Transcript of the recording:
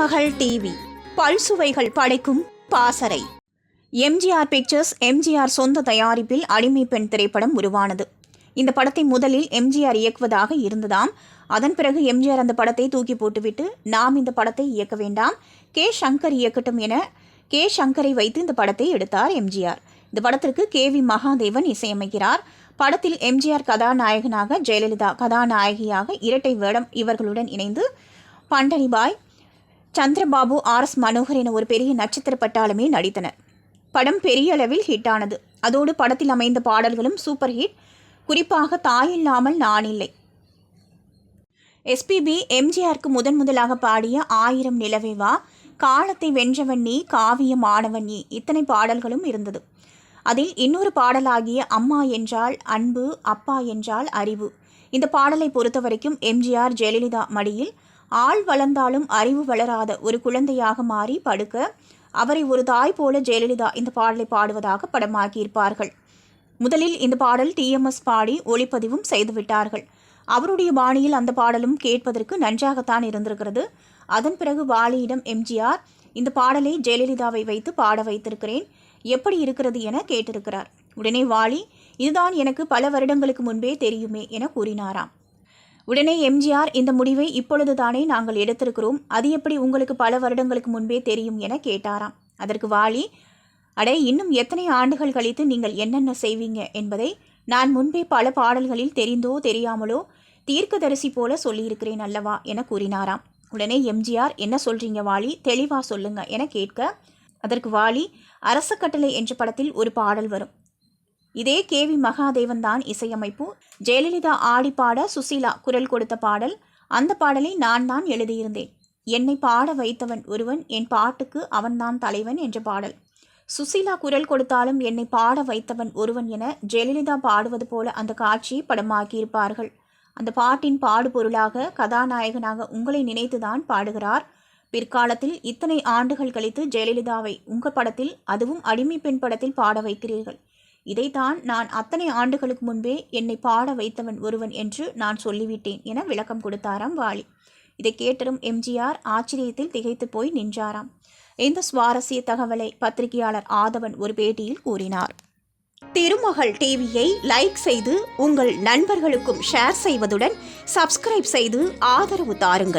திருமகள் TV பல்சுவைகள் படைக்கும் பாசறை. MGR pictures MGR சொந்த தயாரிப்பில் அடிமை பெண் திரைப்படம் உருவானது. இந்த படத்தை முதலில் எம்ஜிஆர் இயக்குவதாக இருந்ததாம். அதன் பிறகு எம்ஜிஆர் அந்த படத்தை தூக்கி போட்டுவிட்டு நாம் இந்த படத்தை இயக்க வேண்டாம், கே. சங்கர் இயக்கட்டும் என கே. சங்கரை வைத்து இந்த படத்தை எடுத்தார் எம்ஜிஆர். இந்த படத்திற்கு கே.வி. மகாதேவன் இசையமைக்கிறார். படத்தில் எம்ஜிஆர் கதாநாயகனாக, ஜெயலலிதா கதாநாயகியாக இரட்டை வேடம் இவர்களுடன் இணைந்து பண்டரிபாய், சந்திரபாபு, R.S. மனோகர் என ஒரு பெரிய நட்சத்திர பட்டாளமே நடித்தனர். படம் பெரிய அளவில் ஹிட் ஆனது. அதோடு படத்தில் அமைந்த பாடல்களும் சூப்பர் ஹிட். குறிப்பாக தாயில்லாமல் நான் இல்லை. எஸ்பிபி எம்ஜிஆருக்கு முதலாக பாடிய 1000 நிலவே வா, காலத்தை வென்றவன் நீ, காவியம் ஆனவன் நீ, இத்தனை பாடல்களும் இருந்தது. அதில் இன்னொரு பாடலாகிய அம்மா என்றால் அன்பு, அப்பா என்றால் அறிவு. இந்த பாடலை பொறுத்த வரைக்கும் எம்ஜிஆர் ஜெயலலிதா மடியில் ஆள் வளர்ந்தாலும் அறிவு வளராத ஒரு குழந்தையாக மாறி படுக்க, அவரை ஒரு தாய் போல ஜெயலலிதா இந்த பாடலை பாடுவதாக படமாக்கியிருப்பார்கள். முதலில் இந்த பாடல் TMS பாடி ஒளிப்பதிவும் செய்துவிட்டார்கள். அவருடைய பாணியில் அந்த பாடலும் கேட்பதற்கு நன்றாகத்தான் இருந்திருக்கிறது. அதன் பிறகு வாலியிடம் எம்ஜிஆர் இந்த பாடலை ஜெயலலிதாவை வைத்து பாட வைத்திருக்கிறேன், எப்படி இருக்கிறது என கேட்டிருக்கிறார். உடனே வாலி, இதுதான் எனக்கு பல வருடங்களுக்கு முன்பே தெரியுமே என கூறினாராம். உடனே எம்ஜிஆர், இந்த முடிவை இப்பொழுதுதானே நாங்கள் எடுத்திருக்கிறோம், அது எப்படி உங்களுக்கு பல வருடங்களுக்கு முன்பே தெரியும் என கேட்டாராம். அதற்கு வாலி, அடே, இன்னும் எத்தனை ஆண்டுகள் கழித்து நீங்கள் என்னென்ன செய்வீங்க என்பதை நான் முன்பே பல பாடல்களில் தெரிந்தோ தெரியாமலோ தீர்க்கதரிசி போல சொல்லியிருக்கிறேன் அல்லவா என கூறினாராம். உடனே எம்ஜிஆர், என்ன சொல்றீங்க வாலி, தெளிவா சொல்லுங்க என கேட்க, அதற்கு வாலி, அரச கட்டளை என்ற படத்தில் ஒரு பாடல் வரும். இதே கே.வி. மகாதேவன் தான் இசையமைப்பு. ஜெயலலிதா ஆடி பாட சுசீலா குரல் கொடுத்த பாடல். அந்த பாடலை நான் தான் எழுதியிருந்தேன். என்னை பாட வைத்தவன் ஒருவன், என் பாட்டுக்கு அவன்தான் தலைவன் என்ற பாடல். சுசீலா குரல் கொடுத்தாலும் என்னை பாட வைத்தவன் ஒருவன் என ஜெயலலிதா பாடுவது போல அந்த காட்சியை படமாக்கியிருப்பார்கள். அந்த பாட்டின் பாடுபொருளாக கதாநாயகனாக உங்களை நினைத்துதான் பாடுகிறார். பிற்காலத்தில் இத்தனை ஆண்டுகள் கழித்து ஜெயலலிதாவை உங்கள் படத்தில், அதுவும் அடிமை பெண் படத்தில் பாட வைக்கிறீர்கள். இதைத்தான் நான் அத்தனை ஆண்டுகளுக்கு முன்பே என்னை பாட வைத்தவன் ஒருவன் என்று நான் சொல்லிவிட்டேன் என விளக்கம் கொடுத்தாராம் வாலி. இதை கேட்டதும் எம்ஜிஆர் ஆச்சரியத்தில் திகைத்து போய் நின்றாராம். இந்த சுவாரஸ்ய தகவலை பத்திரிகையாளர் ஆதவன் ஒரு பேட்டியில் கூறினார். திருமகள் டிவியை லைக் செய்து உங்கள் நண்பர்களுக்கும் ஷேர் செய்வதுடன் சப்ஸ்கிரைப் செய்து ஆதரவு தாருங்கள்.